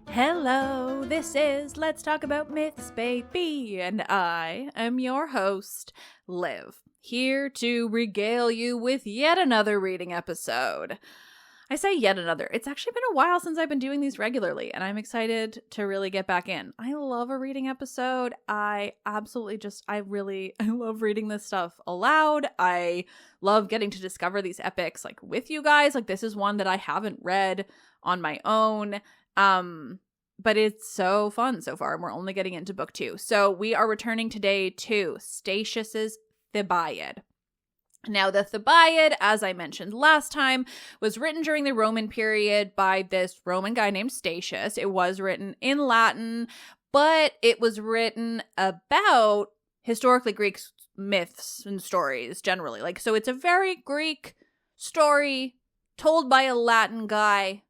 Hello, this is Let's Talk About Myths, baby, and I am your host, Liv, here to regale you with yet another reading episode. I say yet another. It's actually been a while since I've been doing these regularly, and I'm excited to really get back in. I love a reading episode. I love reading this stuff aloud. I love getting to discover these epics, like, with you guys. Like, this is one that I haven't read on my own. But it's so fun so far, and we're only getting into book 2. So we are returning today to Statius's Thebaid. Now, the Thebaid, as I mentioned last time, was written during the Roman period by this Roman guy named Statius. It was written in Latin, but it was written about historically Greek myths and stories generally. So it's a very Greek story told by a Latin guy.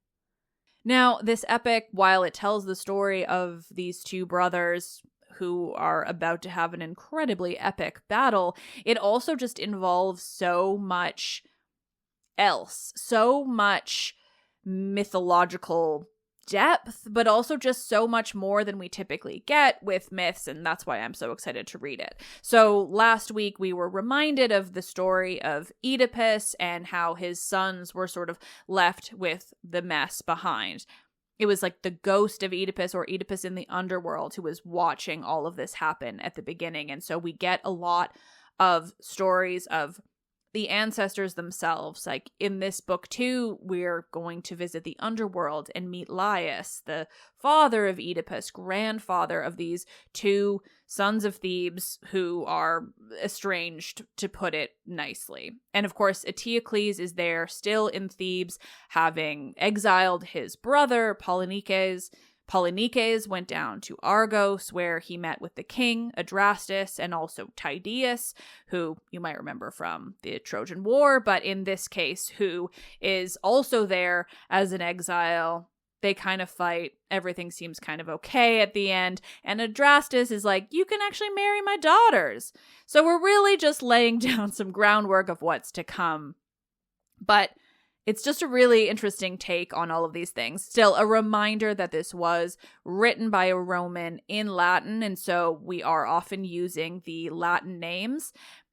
Now, this epic, while it tells the story of these two brothers who are about to have an incredibly epic battle, it also just involves so much else, so much mythological depth, but also just so much more than we typically get with myths, and that's why I'm so excited to read it. So last week we were reminded of the story of Oedipus and how his sons were sort of left with the mess behind. It was like the ghost of Oedipus, or Oedipus in the underworld, who was watching all of this happen at the beginning. And so we get a lot of stories of the ancestors themselves. Like in this book too, we're going to visit the underworld and meet Laius, the father of Oedipus, grandfather of these two sons of Thebes who are estranged, to put it nicely. And of course, Eteocles is there still in Thebes, having exiled his brother Polynices. Polynices went down to Argos, where he met with the king, Adrastus, and also Tydeus, who you might remember from the Trojan War, but in this case, who is also there as an exile. They kind of fight. Everything seems kind of okay at the end. And Adrastus is like, you can actually marry my daughters. So we're really just laying down some groundwork of what's to come. But it's just a really interesting take on all of these things. Still, a reminder that this was written by a Roman in Latin, and so we are often using the Latin names.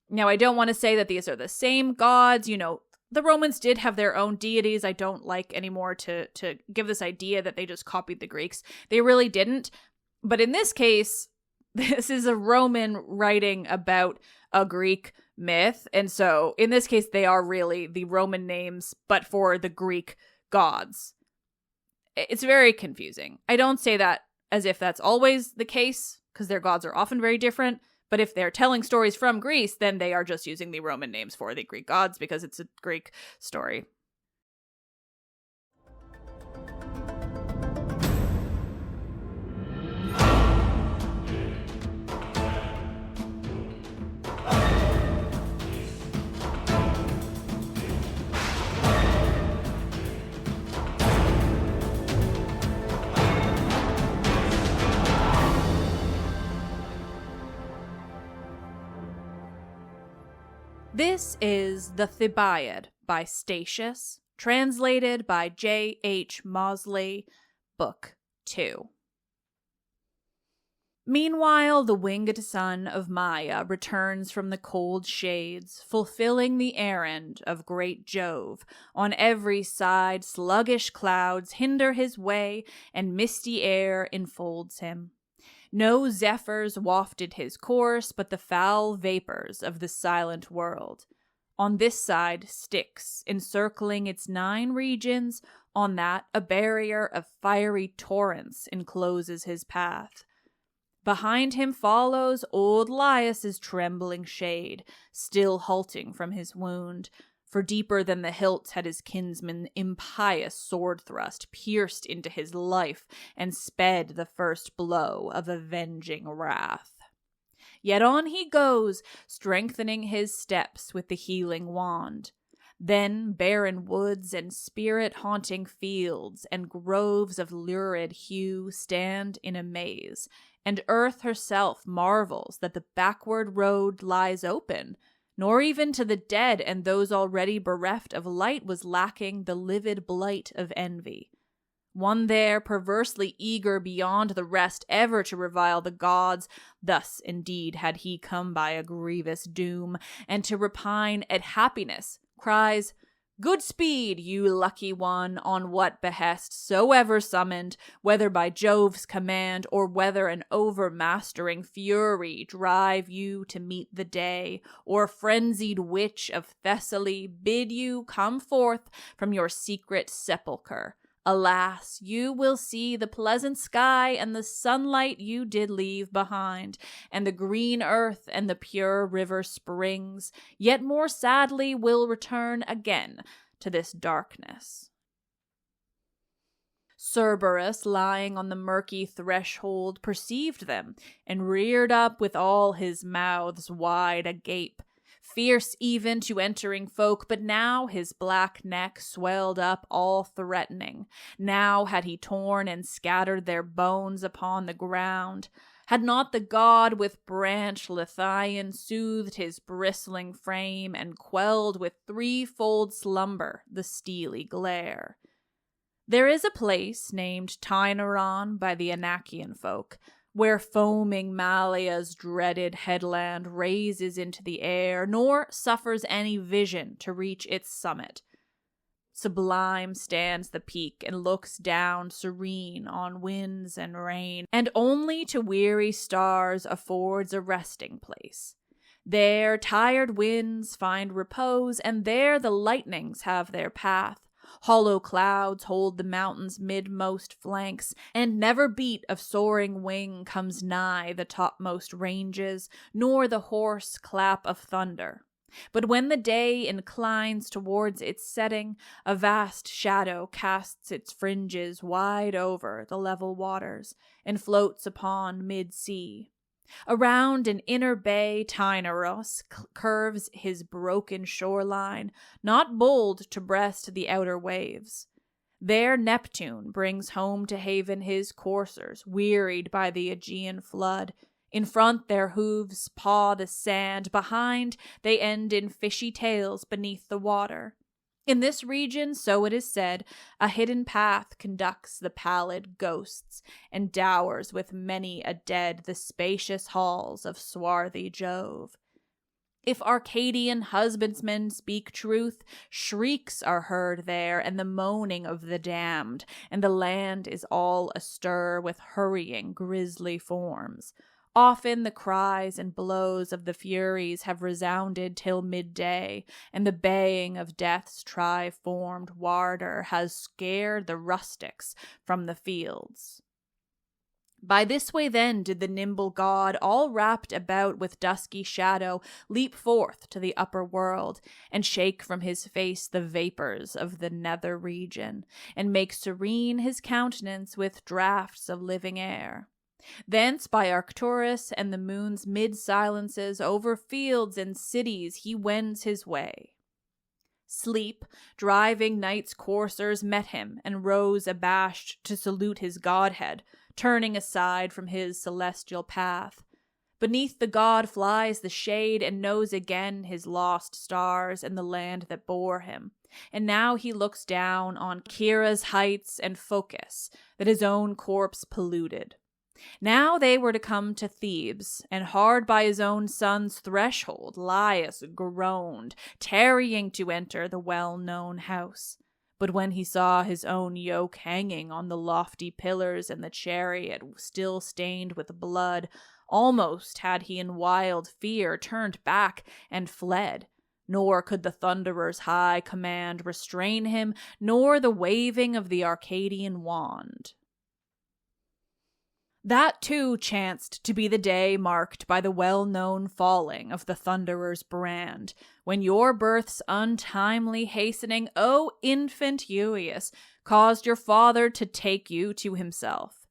Now, I don't want to say that these are the same gods. You know, the Romans did have their own deities. I don't like anymore to give this idea that they just copied the Greeks. They really didn't. But in this case, this is a Roman writing about a Greek myth, and so in this case they are really the Roman names but for the Greek gods. It's very confusing. I don't say that as if that's always the case, because their gods are often very different, but if they're telling stories from Greece, then they are just using the Roman names for the Greek gods because it's a Greek story. This is The Thebaid by Statius, translated by J.H. Mosley, Book 2. Meanwhile, the winged son of Maya returns from the cold shades, fulfilling the errand of great Jove. On every side sluggish clouds hinder his way, and misty air enfolds him. No zephyrs wafted his course, but the foul vapors of the silent world. On this side, Styx, encircling its 9 regions. On that, a barrier of fiery torrents encloses his path. Behind him follows old Laius's trembling shade, still halting from his wound. for deeper than the hilt had his kinsman's impious sword thrust pierced into his life and sped the first blow of avenging wrath. Yet on he goes, strengthening his steps with the healing wand. Then barren woods and spirit-haunting fields and groves of lurid hue stand in amaze, and earth herself marvels that the backward road lies open, nor even to the dead and those already bereft of light was lacking the livid blight of envy. One there perversely eager beyond the rest ever to revile the gods, thus indeed had he come by a grievous doom, and to repine at happiness, cries, "Good speed, you lucky one, on what behest soever summoned, whether by Jove's command, or whether an overmastering fury drive you to meet the day, or frenzied witch of Thessaly bid you come forth from your secret sepulchre. Alas, you will see the pleasant sky and the sunlight you did leave behind, and the green earth and the pure river springs, yet more sadly will return again to this darkness." Cerberus, lying on the murky threshold, perceived them, and reared up with all his mouths wide agape, fierce even to entering folk, but now his black neck swelled up all threatening. Now had he torn and scattered their bones upon the ground. Had not the god with branch Lithian soothed his bristling frame and quelled with threefold slumber the steely glare? There is a place named Tyneron by the Anakian folk, where foaming Malia's dreaded headland raises into the air, nor suffers any vision to reach its summit. Sublime stands the peak and looks down serene on winds and rain, and only to weary stars affords a resting place. There tired winds find repose, and there the lightnings have their path. Hollow clouds hold the mountain's midmost flanks, and never beat of soaring wing comes nigh the topmost ranges, nor the hoarse clap of thunder. But when the day inclines towards its setting, a vast shadow casts its fringes wide over the level waters, and floats upon mid-sea. Around an inner bay Tyneros curves his broken shoreline, not bold to breast the outer waves. There Neptune brings home to haven his coursers, wearied by the Aegean flood. In front their hooves paw the sand, behind they end in fishy tails beneath the water. In this region, so it is said, a hidden path conducts the pallid ghosts, and dowers with many a dead the spacious halls of swarthy Jove. If Arcadian husbandmen speak truth, shrieks are heard there, and the moaning of the damned, and the land is all astir with hurrying grisly forms. Often the cries and blows of the Furies have resounded till midday, and the baying of death's tri-formed warder has scared the rustics from the fields. By this way then did the nimble god, all wrapped about with dusky shadow, leap forth to the upper world, and shake from his face the vapors of the nether region, and make serene his countenance with draughts of living air. Thence by Arcturus and the moon's mid-silences over fields and cities he wends his way. Sleep, driving night's coursers, met him and rose abashed to salute his godhead, turning aside from his celestial path. Beneath the god flies the shade and knows again his lost stars and the land that bore him. And now he looks down on Kira's heights and Phocis that his own corpse polluted. Now they were to come to Thebes, and hard by his own son's threshold Laius groaned, tarrying to enter the well-known house. But when he saw his own yoke hanging on the lofty pillars and the chariot still stained with blood, almost had he in wild fear turned back and fled. Nor could the Thunderer's high command restrain him, nor the waving of the Arcadian wand. That too chanced to be the day marked by the well-known falling of the Thunderer's brand, when your birth's untimely hastening, O infant Eueus, caused your father to take you to himself.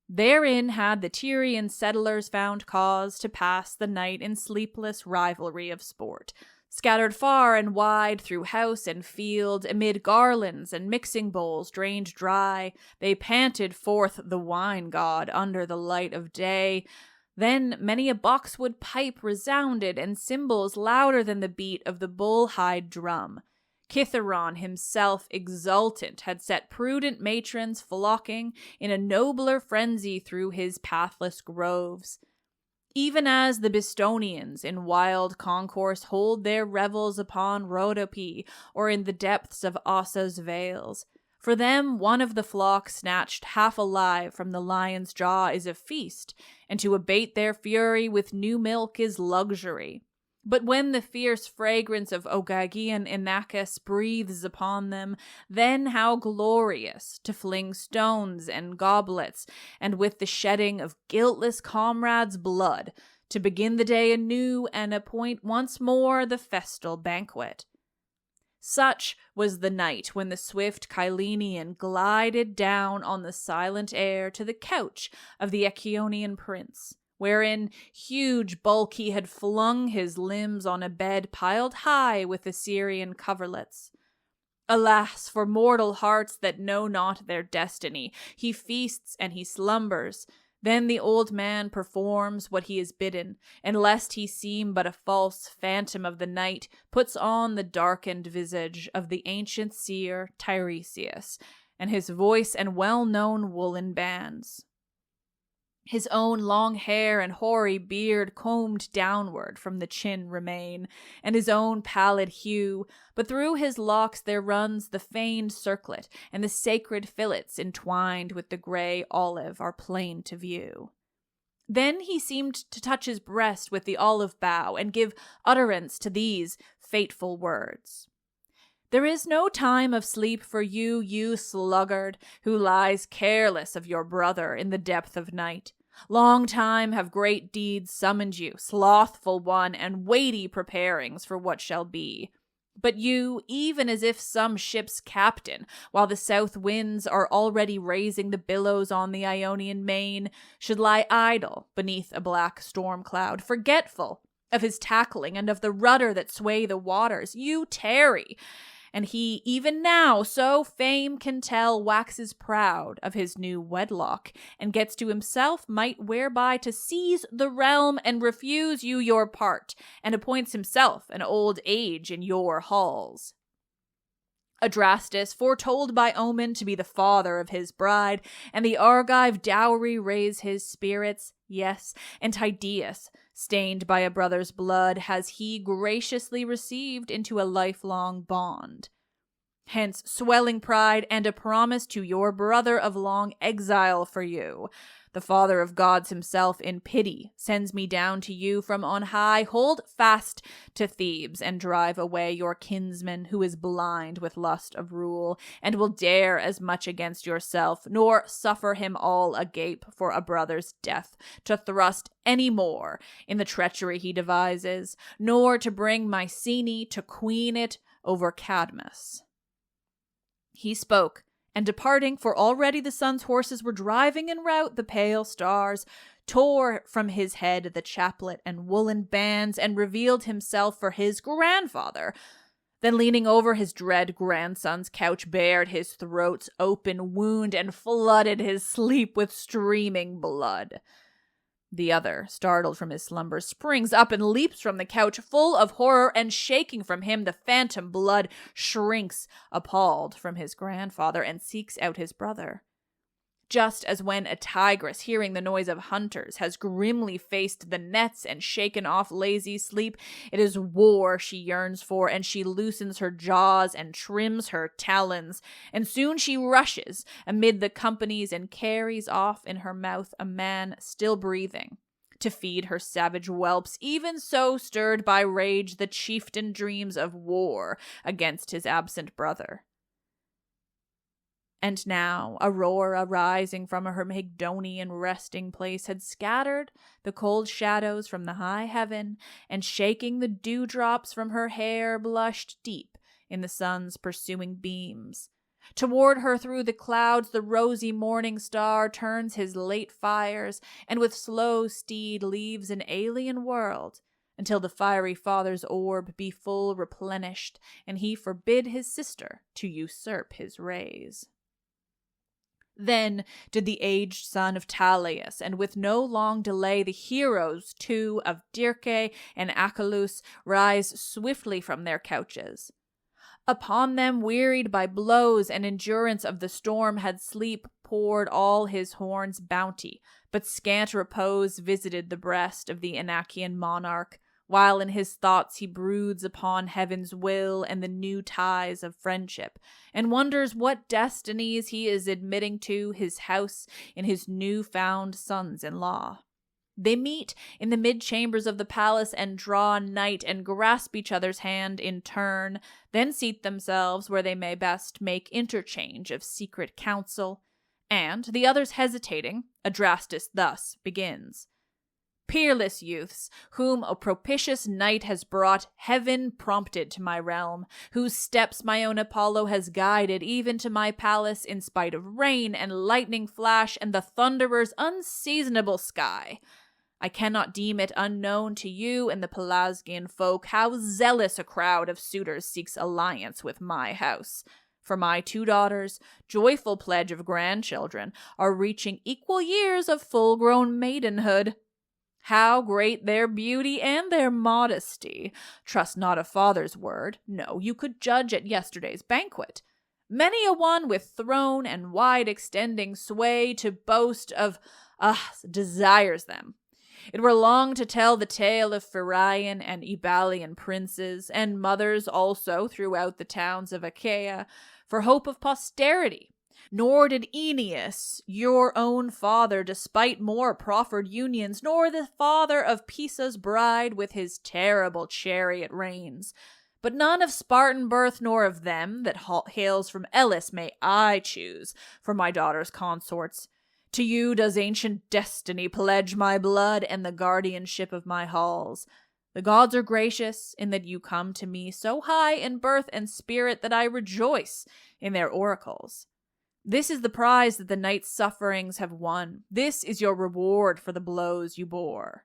Therein had the Tyrian settlers found cause to pass the night in sleepless rivalry of sport. Scattered far and wide through house and field, amid garlands and mixing bowls drained dry, they panted forth the wine god under the light of day. Then many a boxwood pipe resounded, and cymbals louder than the beat of the bull-hide drum. Kithaeron himself, exultant, had set prudent matrons flocking in a nobler frenzy through his pathless groves. Even as the Bistonians in wild concourse hold their revels upon Rhodope or in the depths of Ossa's vales. For them, one of the flock snatched half alive from the lion's jaw is a feast, and to abate their fury with new milk is luxury. But when the fierce fragrance of Ogygian Inachus breathes upon them, then how glorious to fling stones and goblets, and with the shedding of guiltless comrades' blood, to begin the day anew and appoint once more the festal banquet. Such was the night when the swift Cyllenian glided down on the silent air to the couch of the Echionian prince, wherein huge bulk he had flung his limbs on a bed piled high with Assyrian coverlets. Alas, for mortal hearts that know not their destiny, he feasts and he slumbers. Then the old man performs what he is bidden, and lest he seem but a false phantom of the night, puts on the darkened visage of the ancient seer Tiresias, and his voice and well-known woolen bands. His own long hair and hoary beard combed downward from the chin remain, and his own pallid hue, but through his locks there runs the feigned circlet, and the sacred fillets entwined with the grey olive are plain to view. Then he seemed to touch his breast with the olive bough, and give utterance to these fateful words. There is no time of sleep for you, you sluggard, who lies careless of your brother in the depth of night. Long time have great deeds summoned you, slothful one, and weighty preparings for what shall be. But you, even as if some ship's captain, while the south winds are already raising the billows on the Ionian main, should lie idle beneath a black storm cloud, forgetful of his tackling and of the rudder that sway the waters, you tarry. And he, even now, so fame can tell, waxes proud of his new wedlock, and gets to himself might whereby to seize the realm and refuse you your part, and appoints himself an old age in your halls. Adrastus, foretold by omen to be the father of his bride, and the Argive dowry raise his spirits, yes, and Tydeus, stained by a brother's blood, has he graciously received into a lifelong bond. Hence swelling pride and a promise to your brother of long exile for you. The Father of gods himself in pity sends me down to you from on high. Hold fast to Thebes and drive away your kinsman who is blind with lust of rule and will dare as much against yourself, nor suffer him all agape for a brother's death to thrust any more in the treachery he devises, nor to bring Mycenae to queen it over Cadmus. He spoke, and departing, for already the sun's horses were driving in rout the pale stars, tore from his head the chaplet and woolen bands, and revealed himself for his grandfather. Then leaning over his dread grandson's couch, bared his throat's open wound, and flooded his sleep with streaming blood. The other, startled from his slumber, springs up and leaps from the couch, full of horror, and shaking from him the phantom blood, shrinks appalled from his grandfather, and seeks out his brother. Just as when a tigress, hearing the noise of hunters, has grimly faced the nets and shaken off lazy sleep, it is war she yearns for, and she loosens her jaws and trims her talons, and soon she rushes amid the companies and carries off in her mouth a man still breathing, to feed her savage whelps. Even so stirred by rage the chieftain dreams of war against his absent brother. And now Aurora, rising from her Mygdonian resting place, had scattered the cold shadows from the high heaven, and shaking the dewdrops from her hair, blushed deep in the sun's pursuing beams. Toward her through the clouds the rosy morning star turns his late fires, and with slow steed leaves an alien world, until the fiery father's orb be full replenished, and he forbid his sister to usurp his rays. Then did the aged son of Talius, and with no long delay the heroes, too, of Dirce and Achelous, rise swiftly from their couches. Upon them, wearied by blows and endurance of the storm, had sleep poured all his horn's bounty, but scant repose visited the breast of the Inachian monarch, while in his thoughts he broods upon heaven's will and the new ties of friendship, and wonders what destinies he is admitting to his house in his new-found sons-in-law. They meet in the mid-chambers of the palace and draw night and grasp each other's hand in turn, then seat themselves where they may best make interchange of secret counsel, and, the others hesitating, Adrastus thus begins. Peerless youths, whom a propitious night has brought, heaven prompted to my realm, whose steps my own Apollo has guided even to my palace in spite of rain and lightning flash and the thunderer's unseasonable sky. I cannot deem it unknown to you and the Pelasgian folk how zealous a crowd of suitors seeks alliance with my house. For my 2 daughters, joyful pledge of grandchildren, are reaching equal years of full-grown maidenhood. How great their beauty and their modesty! Trust not a father's word. No, you could judge at yesterday's banquet. Many a one with throne and wide-extending sway to boast of, desires them. It were long to tell the tale of Phrygian and Ebalian princes, and mothers also throughout the towns of Achaia, for hope of posterity. Nor did Aeneas, your own father, despite more proffered unions, nor the father of Pisa's bride with his terrible chariot reins. But none of Spartan birth, nor of them that hails from Elis may I choose for my daughter's consorts. To you does ancient destiny pledge my blood and the guardianship of my halls. The gods are gracious in that you come to me so high in birth and spirit that I rejoice in their oracles. This is the prize that the knight's sufferings have won. This is your reward for the blows you bore.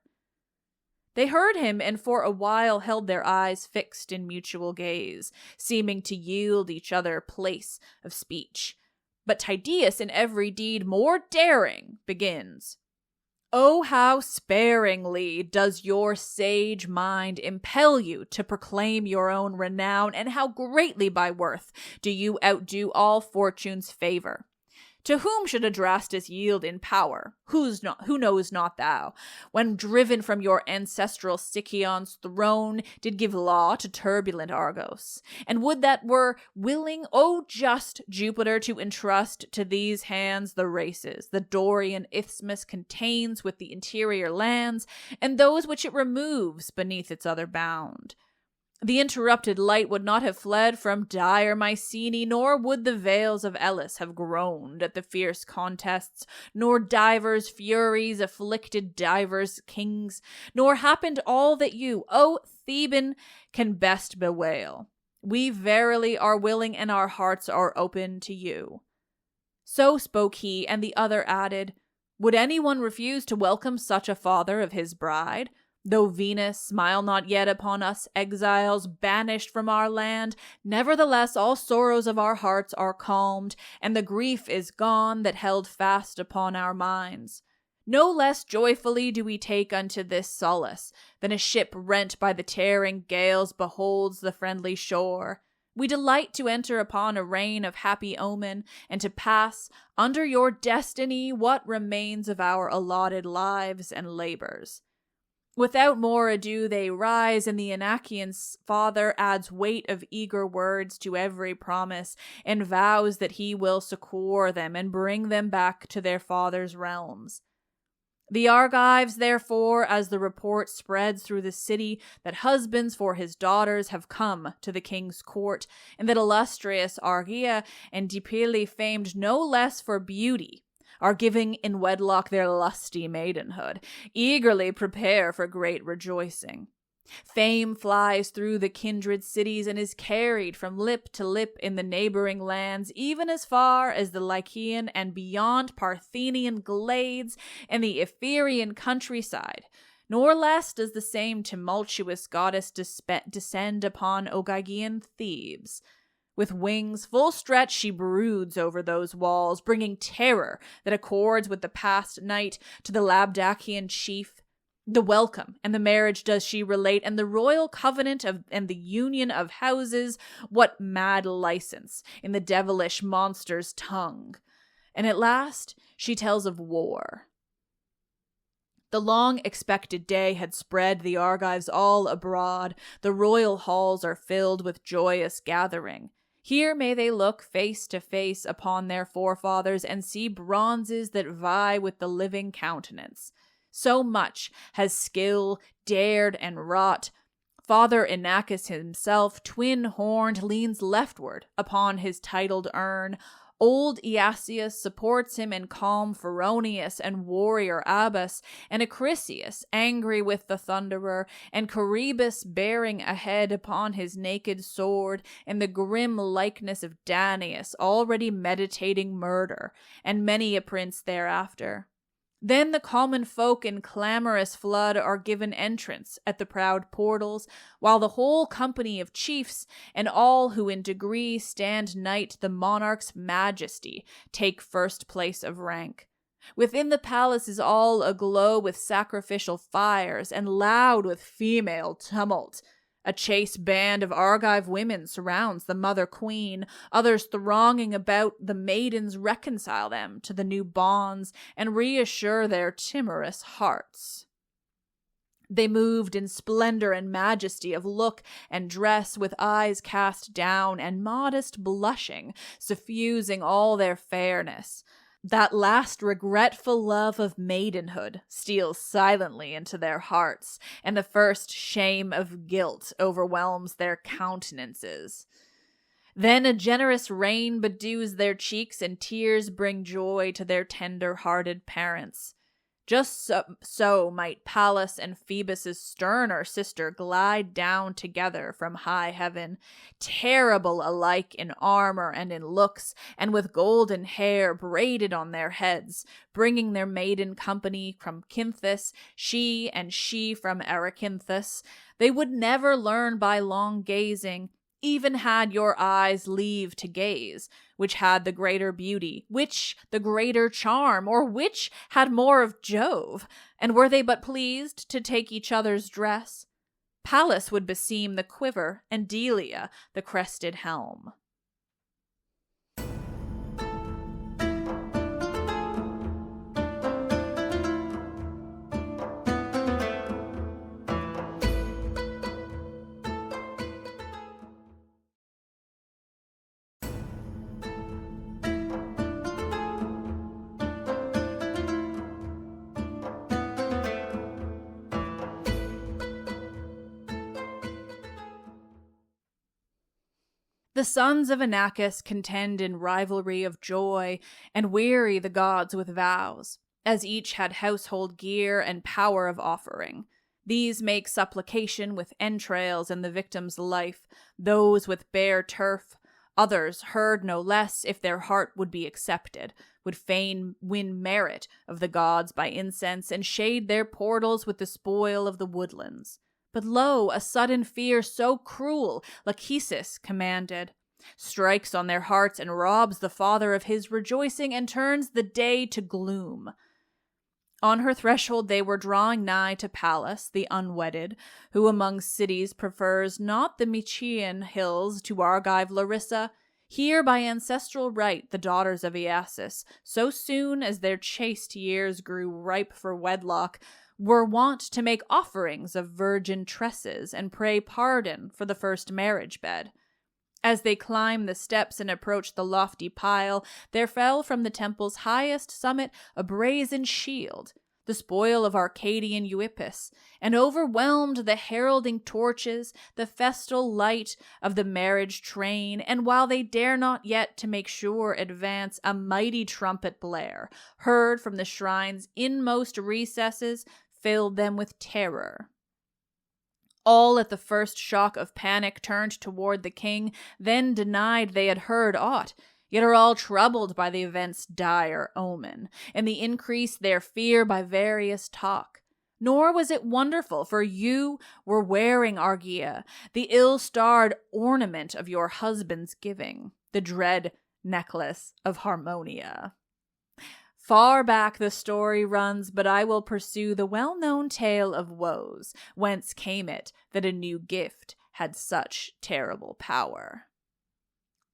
They heard him, and for a while held their eyes fixed in mutual gaze, seeming to yield each other place of speech. But Tydeus, in every deed more daring, begins. Oh, how sparingly does your sage mind impel you to proclaim your own renown, and how greatly by worth do you outdo all fortune's favor. To whom should Adrastus yield in power? Who knows not thou, when driven from your ancestral Sicion's throne, did give law to turbulent Argos? And would that were willing, O just Jupiter, to entrust to these hands the races the Dorian isthmus contains with the interior lands, and those which it removes beneath its other bound. The interrupted light would not have fled from dire Mycenae, nor would the vales of Elis have groaned at the fierce contests, nor divers furies afflicted divers kings, nor happened all that you, O Theban, can best bewail. We verily are willing, and our hearts are open to you. So spoke he, and the other added, Would anyone refuse to welcome such a father of his bride? Though Venus smile not yet upon us exiles banished from our land, nevertheless all sorrows of our hearts are calmed, and the grief is gone that held fast upon our minds. No less joyfully do we take unto this solace, than a ship rent by the tearing gales beholds the friendly shore. We delight to enter upon a reign of happy omen, and to pass, under your destiny, what remains of our allotted lives and labors. Without more ado they rise, and the Inachian's father adds weight of eager words to every promise, and vows that he will succour them and bring them back to their father's realms. The Argives, therefore, as the report spreads through the city that husbands for his daughters have come to the king's court, and that illustrious Argia and Dipili, famed no less for beauty, are giving in wedlock their lusty maidenhood, eagerly prepare for great rejoicing. Fame flies through the kindred cities and is carried from lip to lip in the neighboring lands, even as far as the Lycian and beyond Parthenian glades and the Epherian countryside. Nor less does the same tumultuous goddess descend upon Ogygian Thebes. With wings full stretch she broods over those walls, bringing terror that accords with the past night to the Labdacian chief. The welcome and the marriage does she relate, and the royal covenant and the union of houses, what mad license in the devilish monster's tongue. And at last she tells of war. The long-expected day had spread the Argives all abroad. The royal halls are filled with joyous gathering. Here may they look face to face upon their forefathers and see bronzes that vie with the living countenance. So much has skill dared and wrought. Father Inachus himself, twin-horned, leans leftward upon his titled urn. Old Iasius supports him in calm Pheronius and warrior Abas, and Acrisius, angry with the thunderer, and Charybdis bearing ahead upon his naked sword, and the grim likeness of Danaus, already meditating murder, and many a prince thereafter. Then the common folk in clamorous flood are given entrance at the proud portals, while the whole company of chiefs and all who in degree stand knight the monarch's majesty take first place of rank. Within the palace is all aglow with sacrificial fires and loud with female tumult. A chaste band of Argive women surrounds the mother queen. Others thronging about the maidens reconcile them to the new bonds and reassure their timorous hearts. They moved in splendor and majesty of look and dress, with eyes cast down and modest blushing, suffusing all their fairness. That last regretful love of maidenhood steals silently into their hearts, and the first shame of guilt overwhelms their countenances. Then a generous rain bedews their cheeks, and tears bring joy to their tender-hearted parents. Just so might Pallas and Phoebus' sterner sister glide down together from high heaven, terrible alike in armor and in looks, and with golden hair braided on their heads, bringing their maiden company from Cynthus, she from Arachynthus. They would never learn by long gazing, even had your eyes leave to gaze, which had the greater beauty, which the greater charm, or which had more of Jove, and were they but pleased to take each other's dress, Pallas would beseem the quiver, and Delia the crested helm. The sons of Inachus contend in rivalry of joy, and weary the gods with vows, as each had household gear and power of offering. These make supplication with entrails and the victim's life, those with bare turf. Others heard no less, if their heart would be accepted, would fain win merit of the gods by incense, and shade their portals with the spoil of the woodlands. But lo, a sudden fear so cruel, Lachesis commanded, strikes on their hearts and robs the father of his rejoicing and turns the day to gloom. On her threshold they were drawing nigh to Pallas, the unwedded, who among cities prefers not the Mycenaean hills to Argive Larissa. Here by ancestral right the daughters of Iasus, so soon as their chaste years grew ripe for wedlock, were wont to make offerings of virgin tresses and pray pardon for the first marriage bed. As they climbed the steps and approached the lofty pile, there fell from the temple's highest summit a brazen shield. the spoil of Arcadian Euippus, and overwhelmed the heralding torches, the festal light of the marriage train, and while they dare not yet to make sure advance, a mighty trumpet blare, heard from the shrine's inmost recesses, filled them with terror. All at the first shock of panic turned toward the king, then denied they had heard aught, yet are all troubled by the event's dire omen, and the increase their fear by various talk. Nor was it wonderful, for you were wearing, Argia, the ill-starred ornament of your husband's giving, the dread necklace of Harmonia. Far back the story runs, but I will pursue the well-known tale of woes, whence came it that a new gift had such terrible power.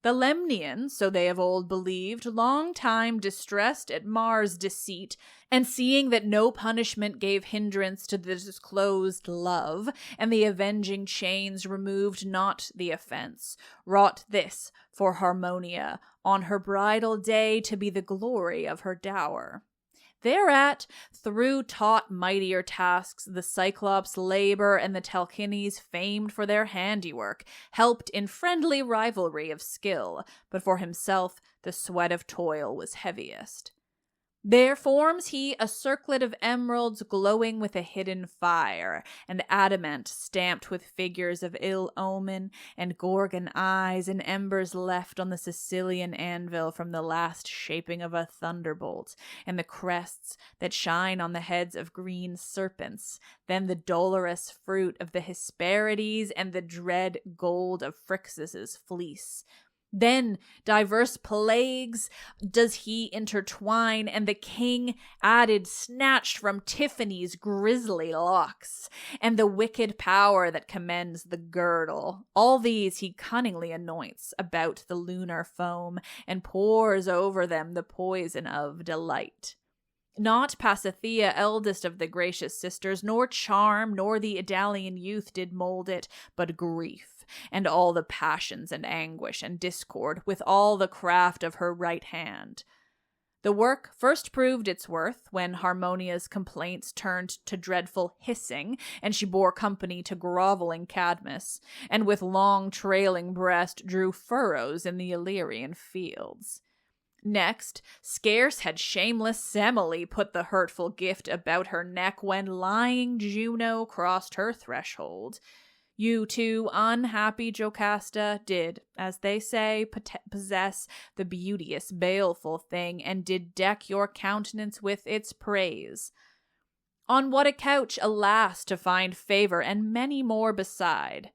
The Lemnians, so they of old believed, long time distressed at Mars' deceit, and seeing that no punishment gave hindrance to the disclosed love, and the avenging chains removed not the offense, wrought this for Harmonia, on her bridal day to be the glory of her dower. Thereat, through taught mightier tasks, the Cyclops labor and the Telchines, famed for their handiwork, helped in friendly rivalry of skill, but for himself the sweat of toil was heaviest. There forms he a circlet of emeralds glowing with a hidden fire, and adamant stamped with figures of ill omen, and Gorgon eyes and embers left on the Sicilian anvil from the last shaping of a thunderbolt, and the crests that shine on the heads of green serpents, then the dolorous fruit of the Hesperides, and the dread gold of Phrixus's fleece. Then diverse plagues does he intertwine, and the king added snatched from Tiffany's grisly locks, and the wicked power that commends the girdle. All these he cunningly anoints about the lunar foam, and pours over them the poison of delight. Not Pasithea, eldest of the gracious sisters, nor charm, nor the Idalian youth did mold it, but grief, and all the passions and anguish and discord, with all the craft of her right hand. The work first proved its worth when Harmonia's complaints turned to dreadful hissing, and she bore company to groveling Cadmus, and with long trailing breast drew furrows in the Illyrian fields. Next, scarce had shameless Semele put the hurtful gift about her neck when lying Juno crossed her threshold. You too, unhappy Jocasta, did, as they say, possess the beauteous, baleful thing, and did deck your countenance with its praise. On what a couch, alas, to find favor, and many more beside.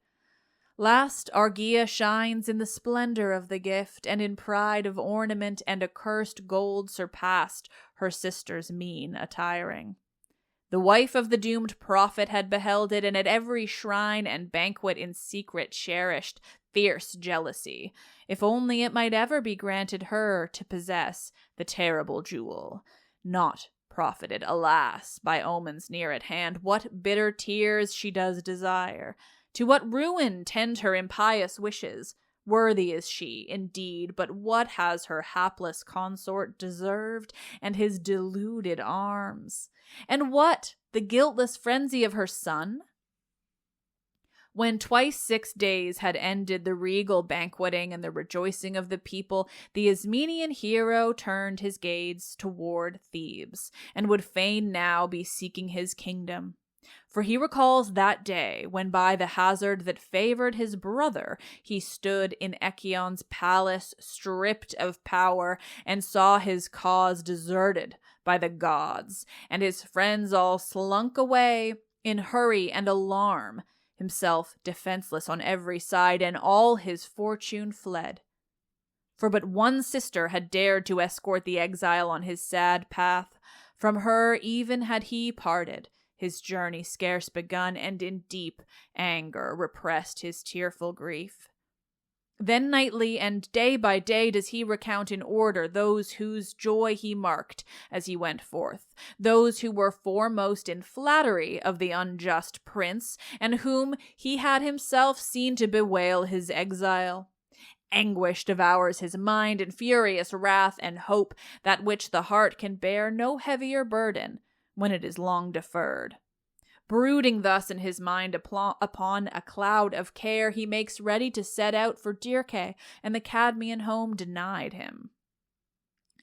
Last, Argia shines in the splendor of the gift, and in pride of ornament and accursed gold surpassed her sister's mean attiring. The wife of the doomed prophet had beheld it, and at every shrine and banquet in secret cherished fierce jealousy, if only it might ever be granted her to possess the terrible jewel. Not profited, alas, by omens near at hand. What bitter tears she does desire. To what ruin tend her impious wishes? Worthy is she, indeed, but what has her hapless consort deserved, and his deluded arms? And what, the guiltless frenzy of her son? When twice 6 days had ended the regal banqueting and the rejoicing of the people, the Ismenian hero turned his gaze toward Thebes, and would fain now be seeking his kingdom. For he recalls that day when by the hazard that favored his brother he stood in Echion's palace stripped of power and saw his cause deserted by the gods, and his friends all slunk away in hurry and alarm, himself defenseless on every side, and all his fortune fled. For but one sister had dared to escort the exile on his sad path. From her even had he parted, his journey scarce begun, and in deep anger repressed his tearful grief. Then nightly and day by day does he recount in order those whose joy he marked as he went forth, those who were foremost in flattery of the unjust prince, and whom he had himself seen to bewail his exile. Anguish devours his mind, and furious wrath and hope, that which the heart can bear no heavier burden, when it is long deferred. Brooding thus in his mind upon a cloud of care, he makes ready to set out for Dirce, and the Cadmean home denied him.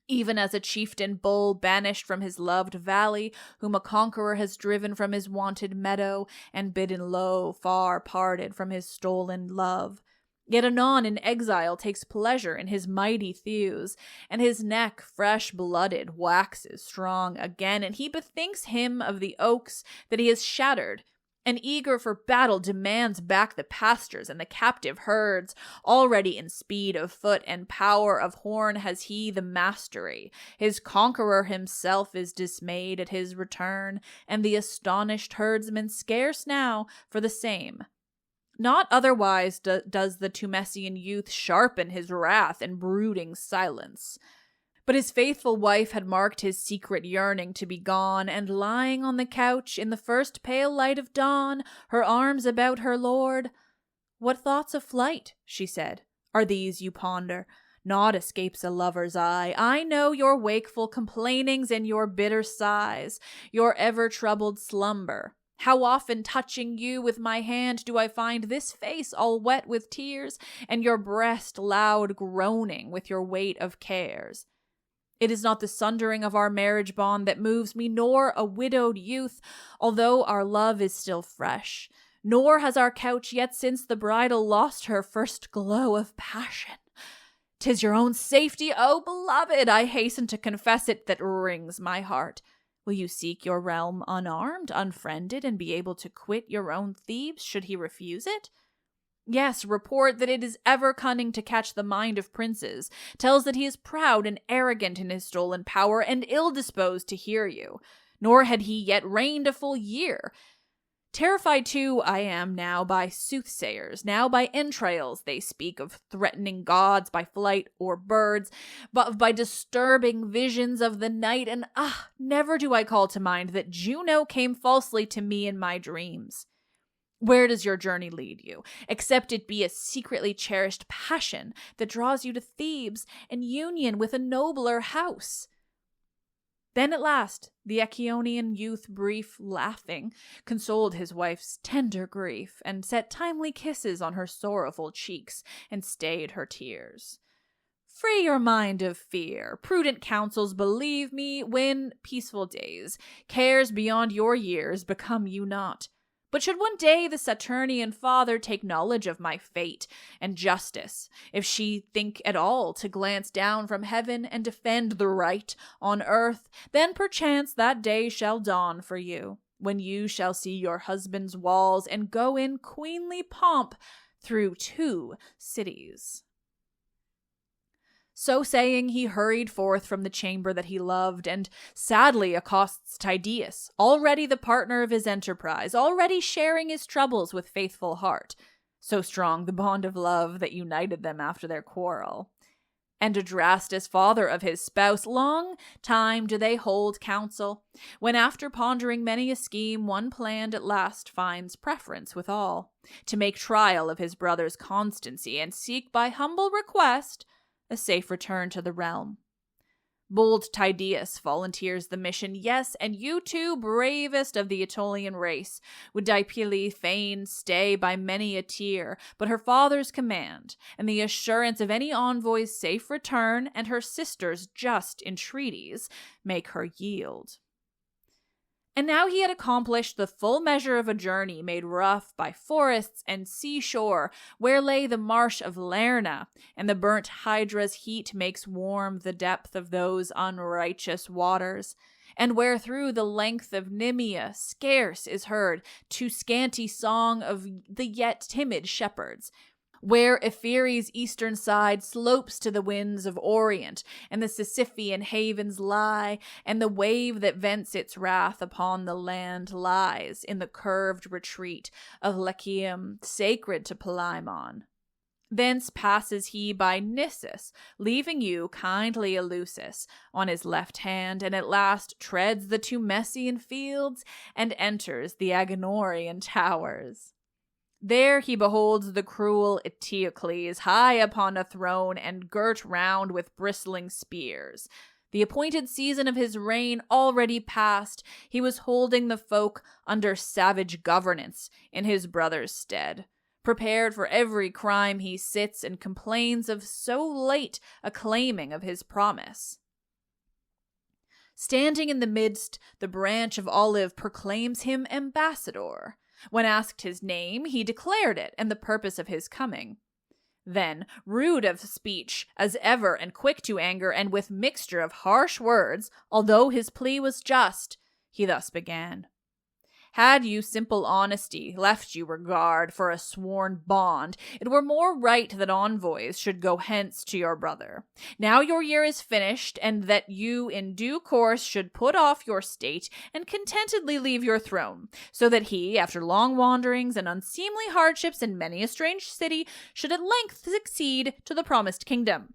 Even as a chieftain bull banished from his loved valley, whom a conqueror has driven from his wonted meadow, and bidden low, far parted from his stolen love, yet anon in exile takes pleasure in his mighty thews, and his neck, fresh-blooded, waxes strong again, and he bethinks him of the oaks that he has shattered, and eager for battle demands back the pastures and the captive herds. Already in speed of foot and power of horn has he the mastery. His conqueror himself is dismayed at his return, and the astonished herdsman scarce now for the same. Not otherwise does the Tumessian youth sharpen his wrath and brooding silence. But his faithful wife had marked his secret yearning to be gone, and lying on the couch in the first pale light of dawn, her arms about her lord, "What thoughts of flight," she said, "are these you ponder? Naught escapes a lover's eye. I know your wakeful complainings and your bitter sighs, your ever-troubled slumber. How often touching you with my hand do I find this face all wet with tears, and your breast loud groaning with your weight of cares. It is not the sundering of our marriage bond that moves me, nor a widowed youth, although our love is still fresh. Nor has our couch yet since the bridal lost her first glow of passion. 'Tis your own safety, O beloved, I hasten to confess it, that wrings my heart. Will you seek your realm unarmed, unfriended, and be able to quit your own Thebes, should he refuse it? Yes, report that it is ever cunning to catch the mind of princes, tells that he is proud and arrogant in his stolen power, and ill-disposed to hear you. Nor had he yet reigned a full year. Terrified too I am now by soothsayers, now by entrails they speak of threatening gods by flight or birds, but by disturbing visions of the night, and never do I call to mind that Juno came falsely to me in my dreams. Where does your journey lead you, except it be a secretly cherished passion that draws you to Thebes and union with a nobler house?" Then at last the Echionian youth, brief laughing, consoled his wife's tender grief, and set timely kisses on her sorrowful cheeks, and stayed her tears. "Free your mind of fear. Prudent counsels, believe me, win peaceful days. Cares beyond your years become you not. But should one day the Saturnian father take knowledge of my fate and justice, if she think at all to glance down from heaven and defend the right on earth, then perchance that day shall dawn for you, when you shall see your husband's walls and go in queenly pomp through 2 cities. So saying, he hurried forth from the chamber that he loved, and sadly accosts Tydeus, already the partner of his enterprise, already sharing his troubles with faithful heart, so strong the bond of love that united them after their quarrel. And Adrastus, father of his spouse, long time do they hold counsel, when after pondering many a scheme, one planned at last finds preference with all, to make trial of his brother's constancy, and seek by humble request a safe return to the realm. Bold Tydeus volunteers the mission, yes, and you too, bravest of the Aetolian race, would Diepile fain stay by many a tear, but her father's command, and the assurance of any envoy's safe return, and her sister's just entreaties, make her yield. And now he had accomplished the full measure of a journey made rough by forests and seashore, where lay the marsh of Lerna, and the burnt Hydra's heat makes warm the depth of those unrighteous waters, and where through the length of Nemea scarce is heard too scanty song of the yet timid shepherds, where Ephyre's eastern side slopes to the winds of Orient, and the Sisyphean havens lie, and the wave that vents its wrath upon the land lies in the curved retreat of Lechaeum, sacred to Palimon. Thence passes he by Nissus, leaving you, kindly Eleusis, on his left hand, and at last treads the Tumessian fields, and enters the Agonorian towers. There he beholds the cruel Eteocles, high upon a throne and girt round with bristling spears. The appointed season of his reign already past, he was holding the folk under savage governance in his brother's stead. Prepared for every crime, he sits and complains of so late a claiming of his promise. Standing in the midst, the branch of olive proclaims him ambassador. When asked his name, he declared it and the purpose of his coming. Then, rude of speech as ever and quick to anger and with mixture of harsh words, although his plea was just, he thus began. Had you simple honesty left you regard for a sworn bond, it were more right that envoys should go hence to your brother. Now your year is finished, and that you in due course should put off your state and contentedly leave your throne, so that he, after long wanderings and unseemly hardships in many a strange city, should at length succeed to the promised kingdom.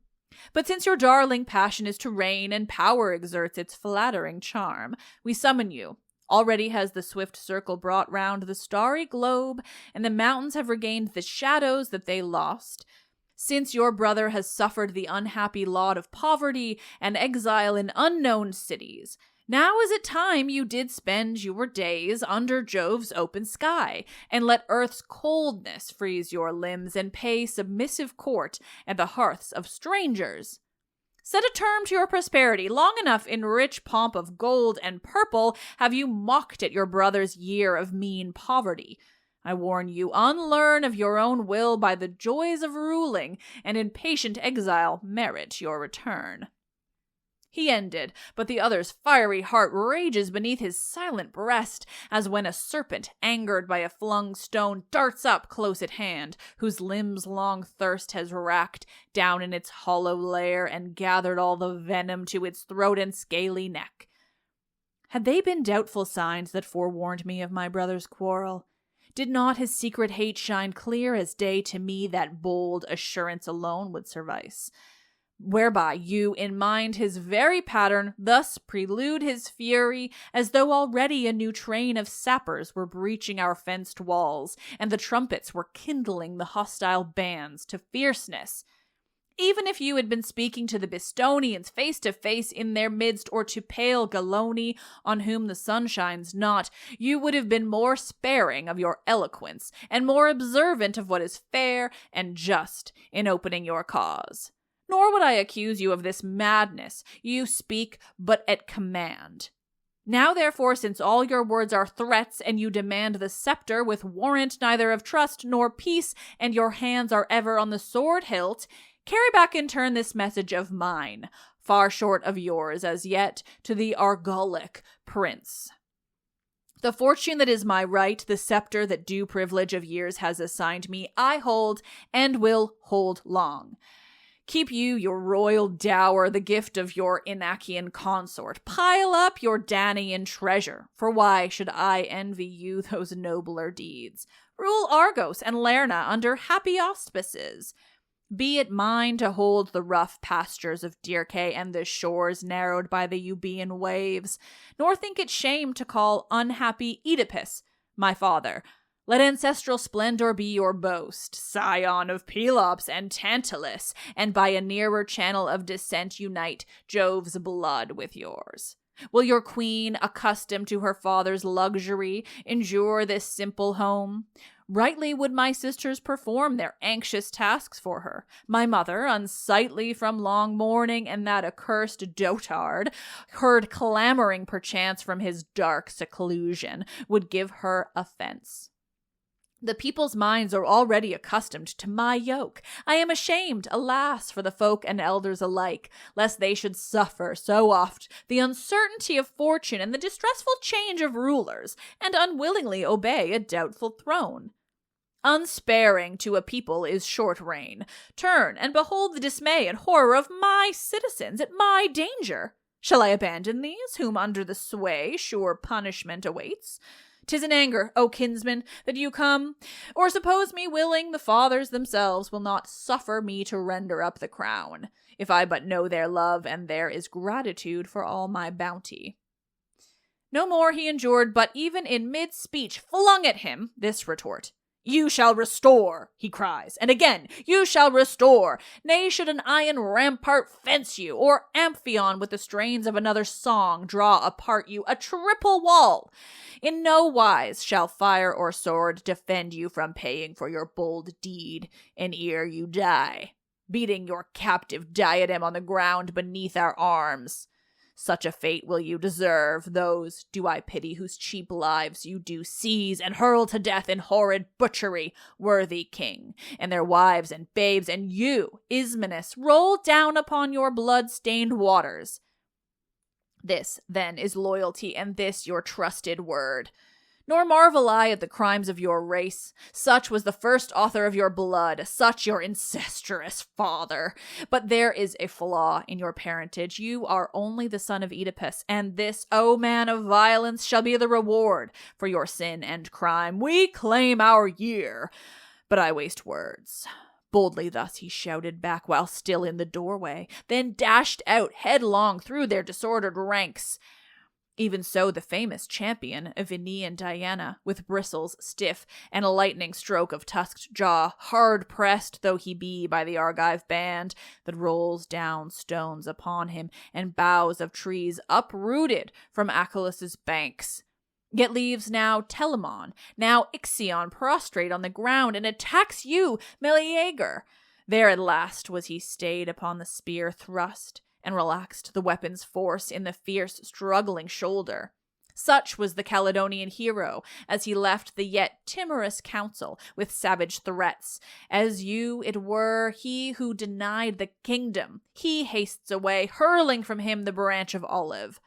But since your darling passion is to reign and power exerts its flattering charm, we summon you. Already has the swift circle brought round the starry globe, and the mountains have regained the shadows that they lost. Since your brother has suffered the unhappy lot of poverty and exile in unknown cities, now is it time you did spend your days under Jove's open sky, and let earth's coldness freeze your limbs and pay submissive court at the hearths of strangers. Set a term to your prosperity. Long enough in rich pomp of gold and purple have you mocked at your brother's year of mean poverty. I warn you, unlearn of your own will by the joys of ruling, and in patient exile merit your return. He ended, but the other's fiery heart rages beneath his silent breast, as when a serpent, angered by a flung stone, darts up close at hand, whose limbs long thirst has racked down in its hollow lair and gathered all the venom to its throat and scaly neck. Had they been doubtful signs that forewarned me of my brother's quarrel? Did not his secret hate shine clear as day to me, that bold assurance alone would suffice? Whereby you, in mind his very pattern, thus prelude his fury, as though already a new train of sappers were breaching our fenced walls, and the trumpets were kindling the hostile bands to fierceness. Even if you had been speaking to the Bistonians face to face in their midst, or to pale Galoni, on whom the sun shines not, you would have been more sparing of your eloquence, and more observant of what is fair and just in opening your cause. Nor would I accuse you of this madness. You speak but at command. Now, therefore, since all your words are threats, and you demand the scepter with warrant neither of trust nor peace, and your hands are ever on the sword hilt, carry back in turn this message of mine, far short of yours as yet, to the Argolic prince. The fortune that is my right, the scepter that due privilege of years has assigned me, I hold, and will hold long. Keep you your royal dower, the gift of your Inachian consort. Pile up your Danaan treasure, for why should I envy you those nobler deeds? Rule Argos and Lerna under happy auspices. Be it mine to hold the rough pastures of Dirce and the shores narrowed by the Euboean waves, nor think it shame to call unhappy Oedipus my father. Let ancestral splendor be your boast, scion of Pelops and Tantalus, and by a nearer channel of descent unite Jove's blood with yours. Will your queen, accustomed to her father's luxury, endure this simple home? Rightly would my sisters perform their anxious tasks for her. My mother, unsightly from long mourning, and that accursed dotard, heard clamoring perchance from his dark seclusion, would give her offense. The people's minds are already accustomed to my yoke. I am ashamed, alas, for the folk and elders alike, lest they should suffer so oft the uncertainty of fortune and the distressful change of rulers, and unwillingly obey a doubtful throne. Unsparing to a people is short reign. Turn and behold the dismay and horror of my citizens at my danger. Shall I abandon these, whom under the sway sure punishment awaits? 'Tis in anger, O kinsman, that you come, or suppose me willing, the fathers themselves will not suffer me to render up the crown, if I but know their love, and there is gratitude for all my bounty. No more he endured, but even in mid-speech flung at him this retort. You shall restore, he cries, and again, you shall restore. Nay, should an iron rampart fence you, or Amphion with the strains of another song draw apart you, a triple wall, in no wise shall fire or sword defend you from paying for your bold deed, and ere you die, beating your captive diadem on the ground beneath our arms. Such a fate will you deserve, those do I pity whose cheap lives you do seize and hurl to death in horrid butchery, worthy king, and their wives and babes, and you, Ismenus, roll down upon your blood-stained waters. This, then, is loyalty, and this your trusted word. Nor marvel I at the crimes of your race. Such was the first author of your blood, such your incestuous father. But there is a flaw in your parentage. You are only the son of Oedipus, and this, O man of violence, shall be the reward for your sin and crime. We claim our year. But I waste words. Boldly thus he shouted back while still in the doorway, then dashed out headlong through their disordered ranks. Even so, the famous champion, Aenean Diana, with bristles stiff and a lightning stroke of tusked jaw, hard pressed though he be by the Argive band that rolls down stones upon him and boughs of trees uprooted from Achelous' banks, yet leaves now Telamon, now Ixion prostrate on the ground, and attacks you, Meleager. There at last was he stayed upon the spear thrust, and relaxed the weapon's force in the fierce struggling shoulder. Such was the Caledonian hero, as he left the yet timorous council with savage threats. As you, it were, he who denied the kingdom, he hastes away, hurling from him the branch of olive.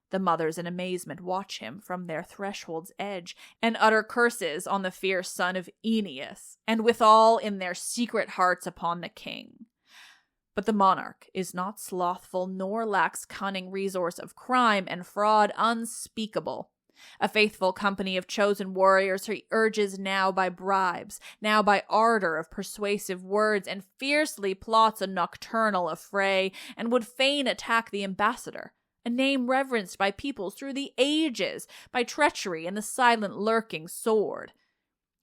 The mothers in amazement watch him from their threshold's edge, and utter curses on the fierce son of Aeneas, and withal in their secret hearts upon the king. But the monarch is not slothful, nor lacks cunning resource of crime and fraud unspeakable. A faithful company of chosen warriors he urges now by bribes, now by ardor of persuasive words, and fiercely plots a nocturnal affray, and would fain attack the ambassador, a name reverenced by peoples through the ages, by treachery and the silent lurking sword.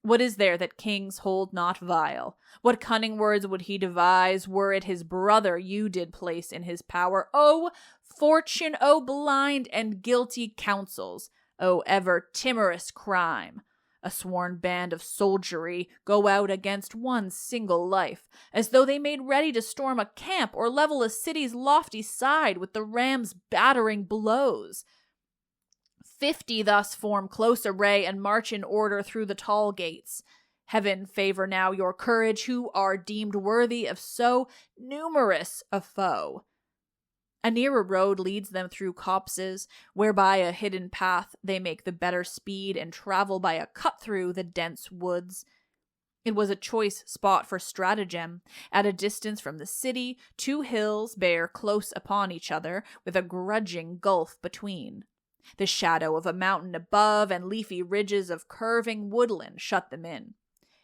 What is there that kings hold not vile? What cunning words would he devise, were it his brother you did place in his power? O fortune, O blind and guilty counsels, O ever timorous crime! A sworn band of soldiery go out against one single life, as though they made ready to storm a camp or level a city's lofty side with the ram's battering blows. 50 thus form close array and march in order through the tall gates. Heaven favor now your courage, who are deemed worthy of so numerous a foe. A nearer road leads them through copses, whereby a hidden path they make the better speed and travel by a cut through the dense woods. It was a choice spot for stratagem. At a distance from the city, 2 hills bear close upon each other, with a grudging gulf between. The shadow of a mountain above and leafy ridges of curving woodland shut them in.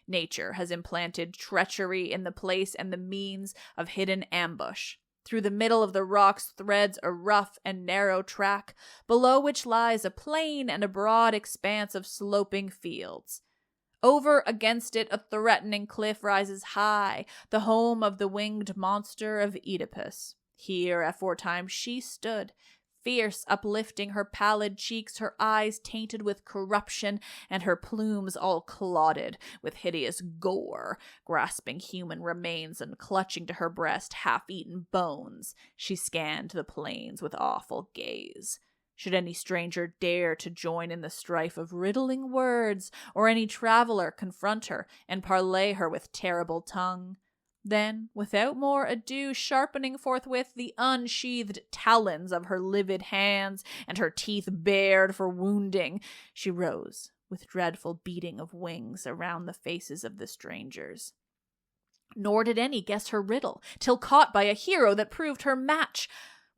Nature has implanted treachery in the place and the means of hidden ambush. Through the middle of the rocks threads a rough and narrow track, below which lies a plain and a broad expanse of sloping fields. Over against it a threatening cliff rises high, the home of the winged monster of Oedipus. Here aforetime she stood, fierce, uplifting her pallid cheeks, her eyes tainted with corruption, and her plumes all clotted with hideous gore. Grasping human remains and clutching to her breast half-eaten bones, she scanned the plains with awful gaze. Should any stranger dare to join in the strife of riddling words, or any traveler confront her and parley her with terrible tongue, then, without more ado, sharpening forthwith the unsheathed talons of her livid hands, and her teeth bared for wounding, she rose, with dreadful beating of wings around the faces of the strangers. Nor did any guess her riddle, till caught by a hero that proved her match.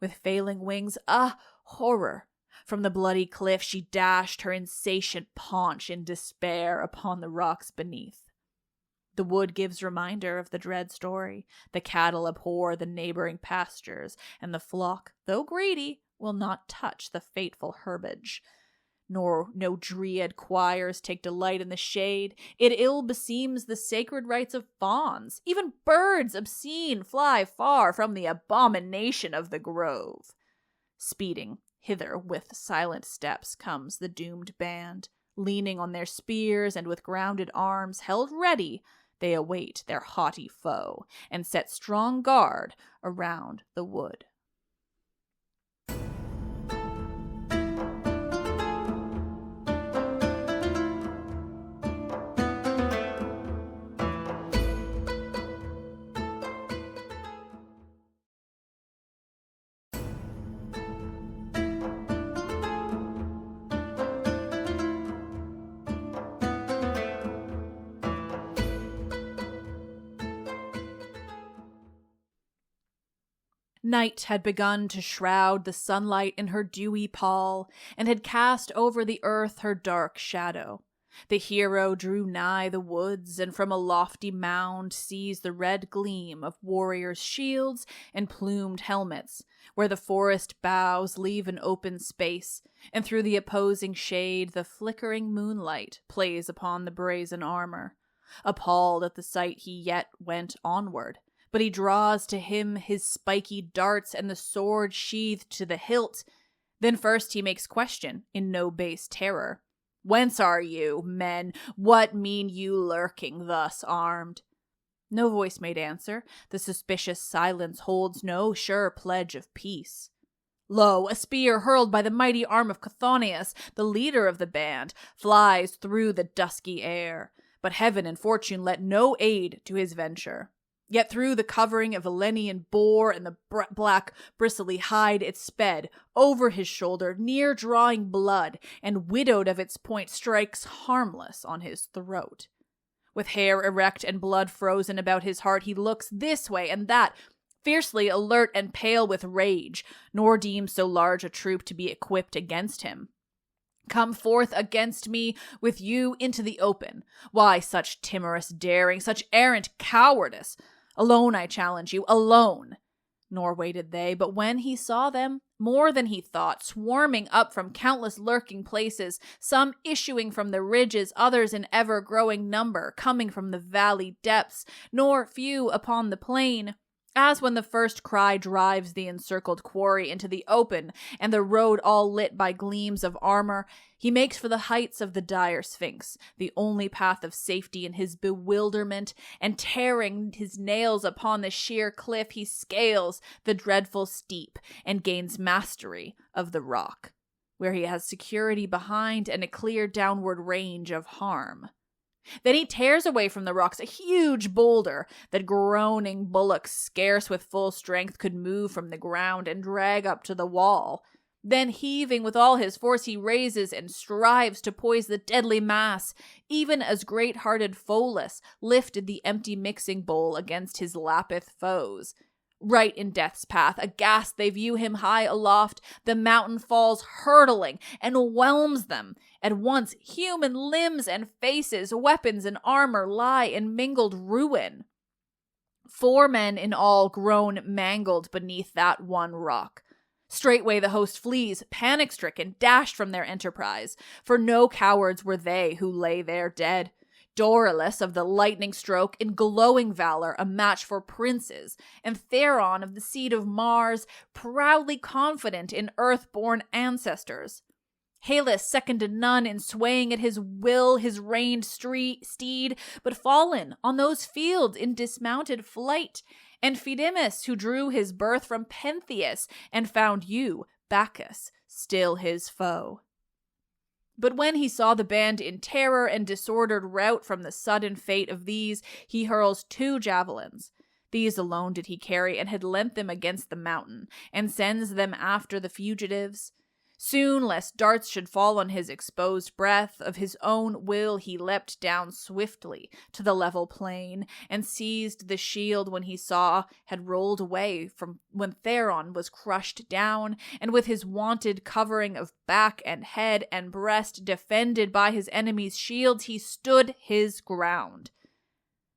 With failing wings, horror! From the bloody cliff she dashed her insatiate paunch in despair upon the rocks beneath. The wood gives reminder of the dread story. The cattle abhor the neighboring pastures, and the flock, though greedy, will not touch the fateful herbage. nor no dryad choirs take delight in the shade. It ill beseems the sacred rites of fawns. Even birds obscene fly far from the abomination of the grove. Speeding hither with silent steps comes the doomed band. Leaning on their spears and with grounded arms held ready, they await their haughty foe and set strong guard around the wood. Night had begun to shroud the sunlight in her dewy pall, and had cast over the earth her dark shadow. The hero drew nigh the woods, and from a lofty mound sees the red gleam of warriors' shields and plumed helmets, where the forest boughs leave an open space, and through the opposing shade the flickering moonlight plays upon the brazen armor. Appalled at the sight, he yet went onward. But he draws to him his spiky darts and the sword sheathed to the hilt. Then first he makes question, in no base terror. Whence are you, men? What mean you lurking thus armed? No voice made answer. The suspicious silence holds no sure pledge of peace. Lo, a spear hurled by the mighty arm of Chthonius, the leader of the band, flies through the dusky air. But heaven and fortune let no aid to his venture. Yet through the covering of a Lenian boar and the black bristly hide it sped, over his shoulder, near drawing blood, and widowed of its point strikes harmless on his throat. With hair erect and blood frozen about his heart, he looks this way and that, fiercely alert and pale with rage, nor deems so large a troop to be equipped against him. Come forth against me with you into the open. Why such timorous daring, such errant cowardice? Alone I challenge you, alone. Nor waited they, but when he saw them, more than he thought, swarming up from countless lurking places, some issuing from the ridges, others in ever-growing number, coming from the valley depths, nor few upon the plain, as when the first cry drives the encircled quarry into the open, and the road all lit by gleams of armor, he makes for the heights of the dire Sphinx, the only path of safety in his bewilderment, and tearing his nails upon the sheer cliff, he scales the dreadful steep, and gains mastery of the rock, where he has security behind and a clear downward range of harm. Then he tears away from the rocks a huge boulder that groaning bullocks scarce with full strength could move from the ground and drag up to the wall. Then heaving with all his force he raises and strives to poise the deadly mass, even as great-hearted Pholus lifted the empty mixing bowl against his Lapith foes. Right in death's path, aghast they view him high aloft, the mountain falls hurtling and whelms them. At once human limbs and faces, weapons and armor lie in mingled ruin. 4 men in all groan mangled beneath that one rock. Straightway the host flees, panic-stricken, dashed from their enterprise, for no cowards were they who lay there dead. Dorilus of the lightning stroke, in glowing valor, a match for princes, and Theron of the seed of Mars, proudly confident in earth-born ancestors. Halus seconded none in swaying at his will his reined steed, but fallen on those fields in dismounted flight, and Pheidipus, who drew his birth from Pentheus, and found you, Bacchus, still his foe. But when he saw the band in terror and disordered rout from the sudden fate of these, he hurls 2 javelins. These alone did he carry, and had lent them against the mountain, and sends them after the fugitives. Soon, lest darts should fall on his exposed breath, of his own will he leapt down swiftly to the level plain, and seized the shield when he saw had rolled away from when Theron was crushed down, and with his wonted covering of back and head and breast defended by his enemies' shields, he stood his ground.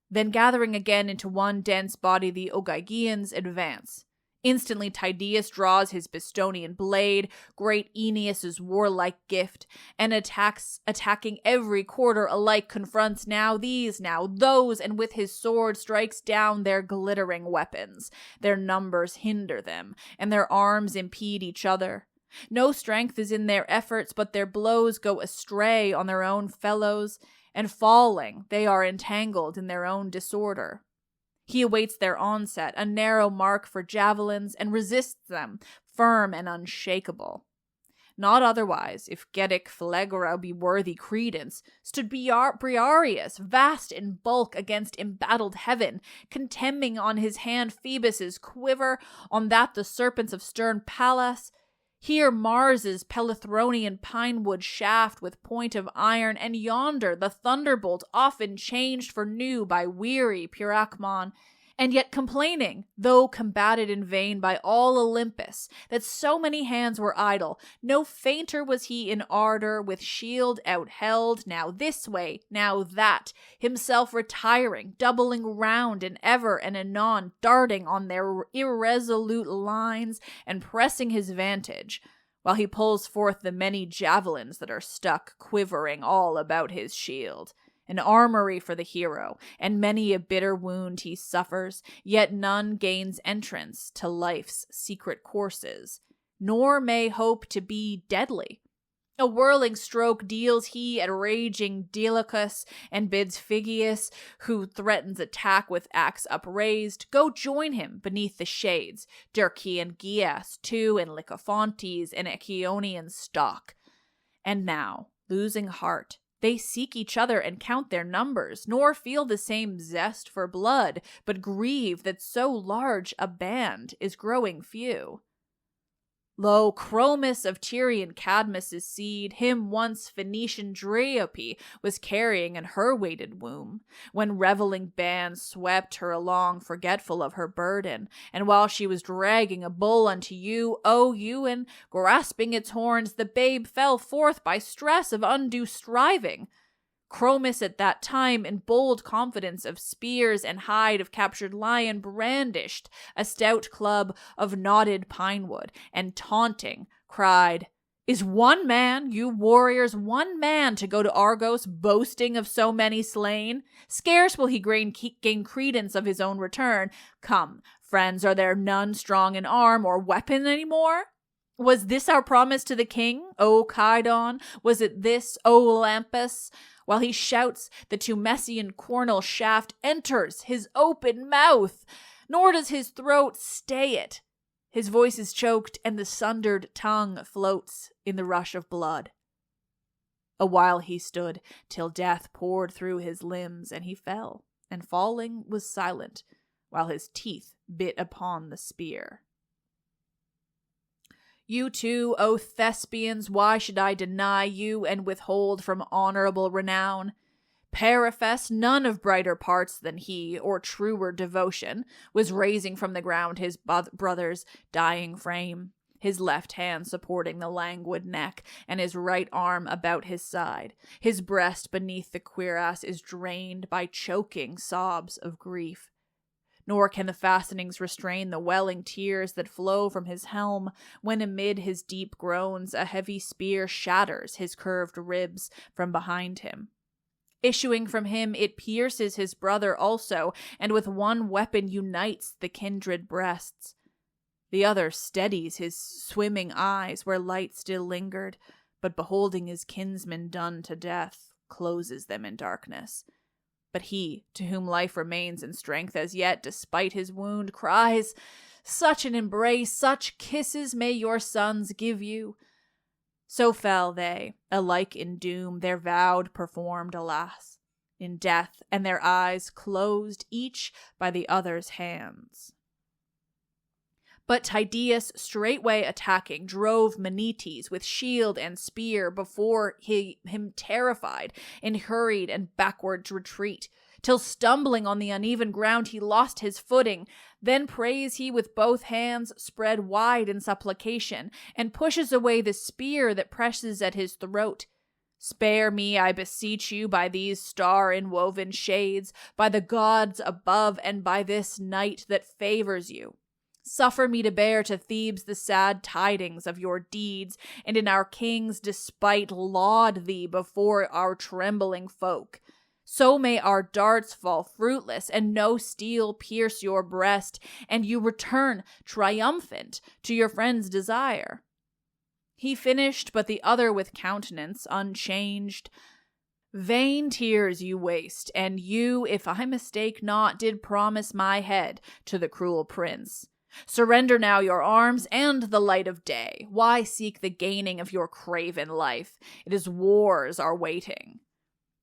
Then gathering again into one dense body, the Ogygians advance. Instantly Tydeus draws his Bistonian blade, great Aeneas' warlike gift, and attacking every quarter alike, confronts now these, now those, and with his sword strikes down their glittering weapons. Their numbers hinder them, and their arms impede each other. No strength is in their efforts, but their blows go astray on their own fellows, and falling, they are entangled in their own disorder. He awaits their onset, a narrow mark for javelins, and resists them, firm and unshakable. Not otherwise, if Getic Phlegra be worthy credence, stood Briareus, vast in bulk against embattled heaven, contemning on his hand Phoebus' quiver, on that the serpents of stern Pallas. Here Mars's Pelithronian pinewood shaft with point of iron, and yonder the thunderbolt often changed for new by weary Pyracmon, and yet complaining, though combated in vain by all Olympus, that so many hands were idle. No fainter was he in ardor, with shield outheld, now this way, now that, himself retiring, doubling round, and ever and anon darting on their irresolute lines, and pressing his vantage, while he pulls forth the many javelins that are stuck quivering all about his shield. An armory for the hero, and many a bitter wound he suffers, yet none gains entrance to life's secret courses, nor may hope to be deadly. A whirling stroke deals he at raging Deilicus, and bids Phygeus, who threatens attack with axe upraised, go join him beneath the shades, Dircean Gyas too, and Lycophontes, and Echionian stock. And now, losing heart, they seek each other and count their numbers, nor feel the same zest for blood, but grieve that so large a band is growing few. Lo, Chromis of Tyrian Cadmus' seed, him once Phoenician Dryope was carrying in her weighted womb, when reveling bands swept her along forgetful of her burden, and while she was dragging a bull unto you, O Ewan, grasping its horns, the babe fell forth by stress of undue striving. Chromis at that time, in bold confidence of spears and hide of captured lion, brandished a stout club of knotted pinewood, and taunting, cried, "Is one man, you warriors, one man to go to Argos, boasting of so many slain? Scarce will he gain credence of his own return. Come, friends, are there none strong in arm or weapon any more? Was this our promise to the king, O Cydon? Was it this, O Lampus?" While he shouts, the Tumesian cornel shaft enters his open mouth, nor does his throat stay it. His voice is choked, and the sundered tongue floats in the rush of blood. A while he stood, till death poured through his limbs, and he fell, and falling was silent, while his teeth bit upon the spear. You too, O Thespians, why should I deny you and withhold from honorable renown? Periphas, none of brighter parts than he, or truer devotion, was raising from the ground his brother's dying frame, his left hand supporting the languid neck, and his right arm about his side. His breast beneath the cuirass is drained by choking sobs of grief. Nor can the fastenings restrain the welling tears that flow from his helm, when amid his deep groans a heavy spear shatters his curved ribs from behind him. Issuing from him, it pierces his brother also, and with one weapon unites the kindred breasts. The other steadies his swimming eyes where light still lingered, but beholding his kinsman done to death, closes them in darkness. But he, to whom life remains and strength as yet, despite his wound, cries, "Such an embrace, such kisses may your sons give you." So fell they, alike in doom, their vowed performed, alas, in death, and their eyes closed each by the other's hands. But Tydeus, straightway attacking, drove Menetes with shield and spear before him terrified, in hurried and backward retreat, till stumbling on the uneven ground he lost his footing. Then prays he with both hands spread wide in supplication, and pushes away the spear that presses at his throat. "Spare me, I beseech you, by these star-inwoven shades, by the gods above, and by this night that favors you. Suffer me to bear to Thebes the sad tidings of your deeds, and in our king's despite laud thee before our trembling folk. So may our darts fall fruitless, and no steel pierce your breast, and you return triumphant to your friend's desire. He finished, but the other with countenance unchanged. Vain tears you waste, and you, if I mistake not, did promise my head to the cruel prince. Surrender now your arms and the light of day. Why seek the gaining of your craven life? It is wars are waiting.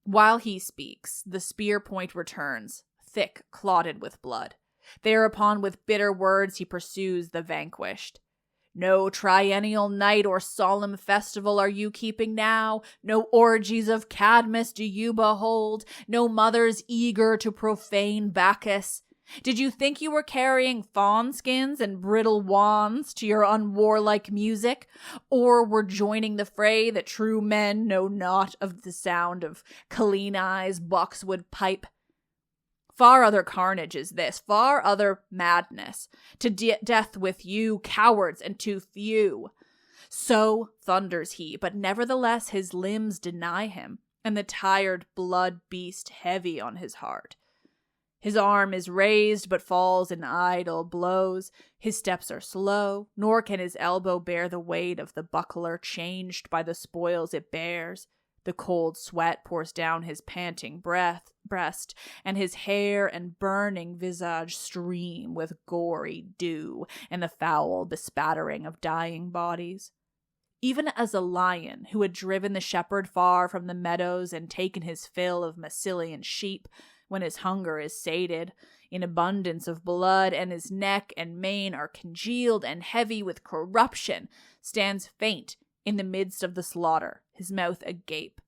While he speaks, the spear point returns, thick, clotted with blood. Thereupon, with bitter words, he pursues the vanquished. No triennial night or solemn festival are you keeping now. No orgies of Cadmus do you behold. No mothers eager to profane Bacchus. Did you think you were carrying fawn skins and brittle wands to your unwarlike music, or were joining the fray that true men know not of the sound of Kaleni's boxwood pipe? Far other carnage is this, far other madness, to death with you, cowards, and too few. So thunders he, but nevertheless his limbs deny him, and the tired blood beast heavy on his heart. His arm is raised, but falls in idle blows. His steps are slow, nor can his elbow bear the weight of the buckler changed by the spoils it bears. The cold sweat pours down his panting breast, and his hair and burning visage stream with gory dew and the foul bespattering of dying bodies. Even as a lion who had driven the shepherd far from the meadows and taken his fill of Massilian sheep, when his hunger is sated in abundance of blood, and his neck and mane are congealed and heavy with corruption, stands faint in the midst of the slaughter, his mouth agape,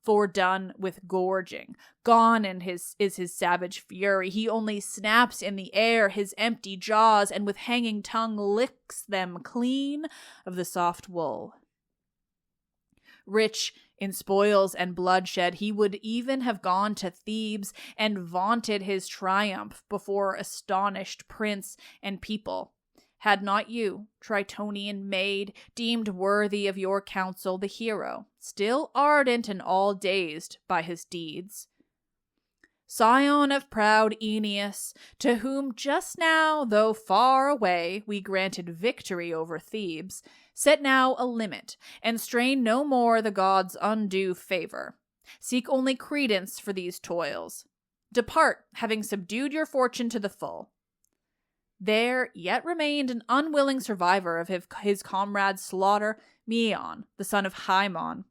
fordone with gorging. Gone is his savage fury. He only snaps in the air his empty jaws, and with hanging tongue licks them clean of the soft wool. Rich in spoils and bloodshed, he would even have gone to Thebes and vaunted his triumph before astonished prince and people, had not you, Tritonian maid, deemed worthy of your counsel the hero, still ardent and all dazed by his deeds. Scion of proud Aeneas, to whom just now, though far away, we granted victory over Thebes, set now a limit, and strain no more the gods' undue favor. Seek only credence for these toils. Depart, having subdued your fortune to the full. There yet remained an unwilling survivor of his comrade's slaughter, Maeon, the son of Haemon.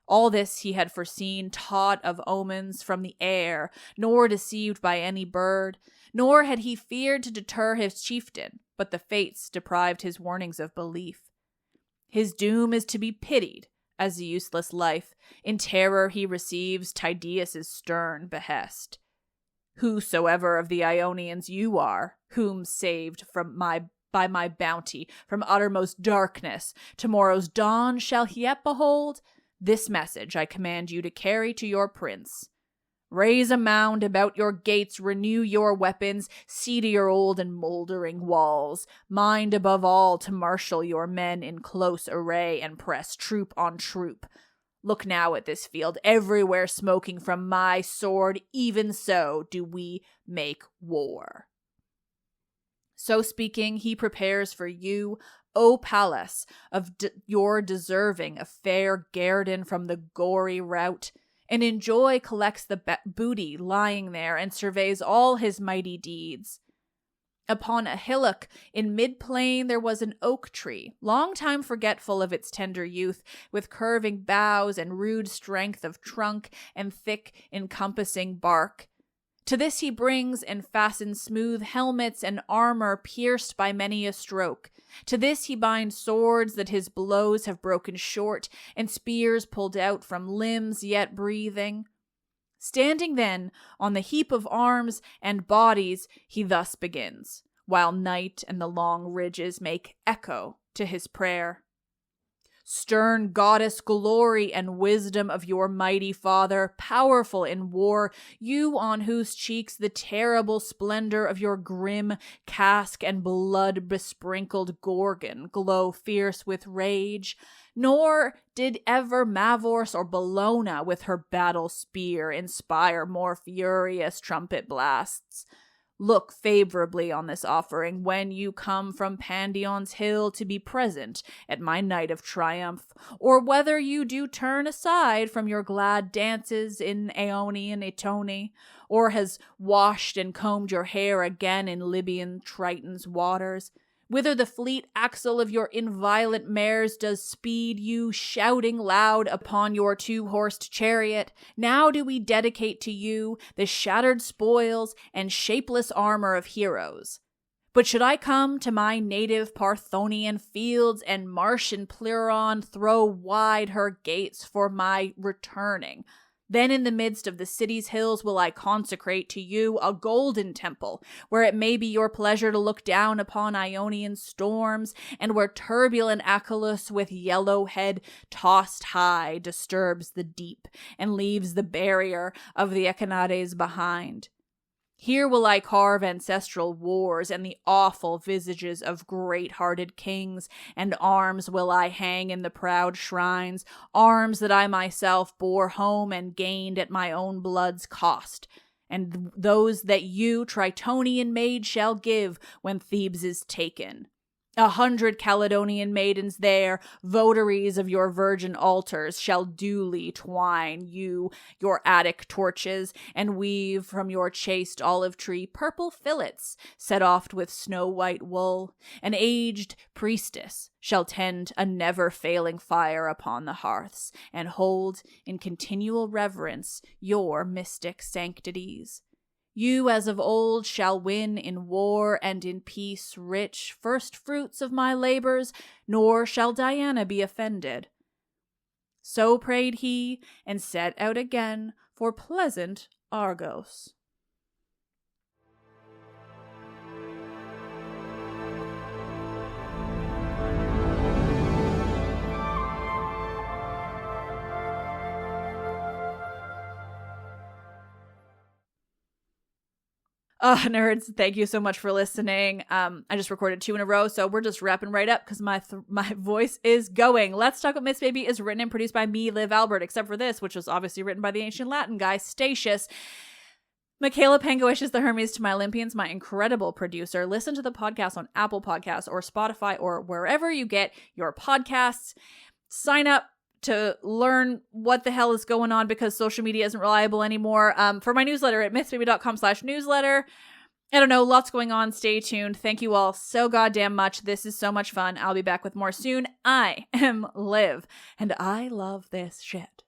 All this he had foreseen, taught of omens from the air, nor deceived by any bird, nor had he feared to deter his chieftain, but the fates deprived his warnings of belief. His doom is to be pitied, as the useless life. In terror he receives Tydeus' stern behest. Whosoever of the Ionians you are, whom saved by my bounty from uttermost darkness, tomorrow's dawn shall yet behold, this message I command you to carry to your prince. Raise a mound about your gates, renew your weapons, see to your old and moldering walls. Mind above all to marshal your men in close array and press troop on troop. Look now at this field, everywhere smoking from my sword, even so do we make war. So speaking, he prepares for you, O Pallas, of your deserving a fair guerdon from the gory rout, and in joy collects the booty lying there and surveys all his mighty deeds. Upon a hillock in mid-plain there was an oak tree, long time forgetful of its tender youth, with curving boughs and rude strength of trunk and thick encompassing bark. To this he brings and fastens smooth helmets and armor pierced by many a stroke. To this he binds swords that his blows have broken short, and spears pulled out from limbs yet breathing. Standing then on the heap of arms and bodies, he thus begins, while night and the long ridges make echo to his prayer. Stern goddess, glory and wisdom of your mighty father, powerful in war, you on whose cheeks the terrible splendor of your grim casque and blood-besprinkled Gorgon glow fierce with rage. Nor did ever Mavors or Bellona with her battle spear inspire more furious trumpet blasts. Look favorably on this offering when you come from Pandion's hill to be present at my night of triumph, or whether you do turn aside from your glad dances in Aeonian Etone, or has washed and combed your hair again in Libyan Triton's waters, whither the fleet axle of your inviolate mares does speed you, shouting loud upon your two-horsed chariot. Now do we dedicate to you the shattered spoils and shapeless armor of heroes. But should I come to my native Parthonian fields, and Martian Pliron throw wide her gates for my returning, then in the midst of the city's hills will I consecrate to you a golden temple, where it may be your pleasure to look down upon Ionian storms, and where turbulent Achelous with yellow head tossed high disturbs the deep, and leaves the barrier of the Echinades behind. Here will I carve ancestral wars and the awful visages of great-hearted kings, and arms will I hang in the proud shrines, arms that I myself bore home and gained at my own blood's cost, and those that you, Tritonian maid, shall give when Thebes is taken. 100 Caledonian maidens there, votaries of your virgin altars, shall duly twine you your Attic torches, and weave from your chaste olive tree purple fillets, set oft with snow-white wool. An aged priestess shall tend a never-failing fire upon the hearths, and hold in continual reverence your mystic sanctities. You, as of old, shall win in war and in peace rich first fruits of my labors, nor shall Diana be offended. So prayed he, and set out again for pleasant Argos. Nerds, thank you so much for listening. I just recorded 2 in a row, so we're just wrapping right up because my voice is going. Let's Talk About Miss Baby is written and produced by me, Liv Albert, except for this, which was obviously written by the ancient Latin guy, Statius. Michaela Pangoish is the Hermes to my Olympians, my incredible producer. Listen to the podcast on Apple Podcasts or Spotify or wherever you get your podcasts. Sign up to learn what the hell is going on because social media isn't reliable anymore. For my newsletter at mythsbaby.com/newsletter. I don't know, lots going on. Stay tuned. Thank you all so goddamn much. This is so much fun. I'll be back with more soon. I am Liv, and I love this shit.